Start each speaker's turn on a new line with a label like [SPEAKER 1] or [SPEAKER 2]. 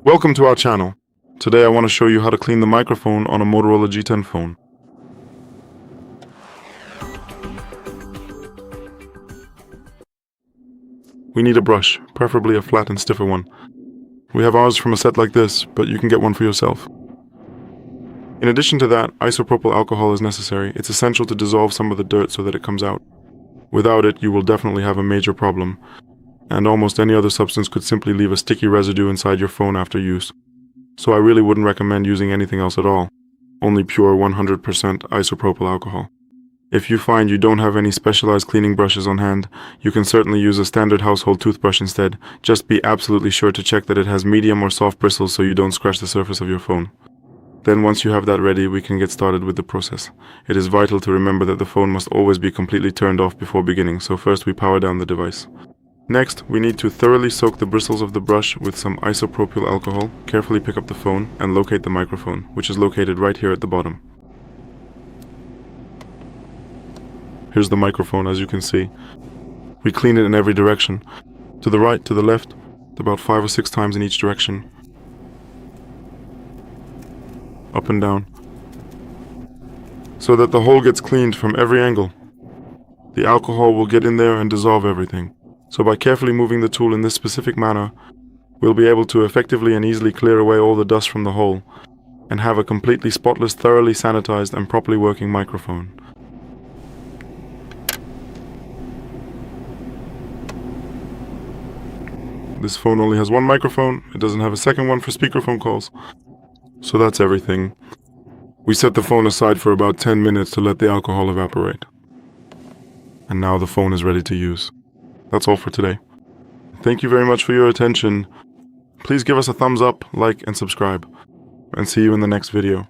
[SPEAKER 1] Welcome to our channel. Today I want to show you how to clean the microphone on a Motorola G10 phone. We need a brush, preferably a flat and stiffer one. We have ours from a set like this, but you can get one for yourself. In addition to that, isopropyl alcohol is necessary. It's essential to dissolve some of the dirt so that it comes out. Without it, you will definitely have a major problem, and almost any other substance could simply leave a sticky residue inside your phone after use. So I really wouldn't recommend using anything else at all. Only pure 100% isopropyl alcohol. If you find you don't have any specialized cleaning brushes on hand, you can certainly use a standard household toothbrush instead. Just be absolutely sure to check that it has medium or soft bristles so you don't scratch the surface of your phone. Then once you have that ready, we can get started with the process. It is vital to remember that the phone must always be completely turned off before beginning, so first we power down the device. Next, we need to thoroughly soak the bristles of the brush with some isopropyl alcohol, carefully pick up the phone, and locate the microphone, which is located right here at the bottom. Here's the microphone, as you can see. We clean it in every direction. To the right, to the left, about 5 or 6 times in each direction. Up and down. So that the hole gets cleaned from every angle. The alcohol will get in there and dissolve everything. So by carefully moving the tool in this specific manner, we'll be able to effectively and easily clear away all the dust from the hole and have a completely spotless, thoroughly sanitized and properly working microphone. This phone only has one microphone. It doesn't have a second one for speakerphone calls. So that's everything. We set the phone aside for about 10 minutes to let the alcohol evaporate. And now the phone is ready to use. That's all for today. Thank you very much for your attention. Please give us a thumbs up, like, and subscribe. And see you in the next video.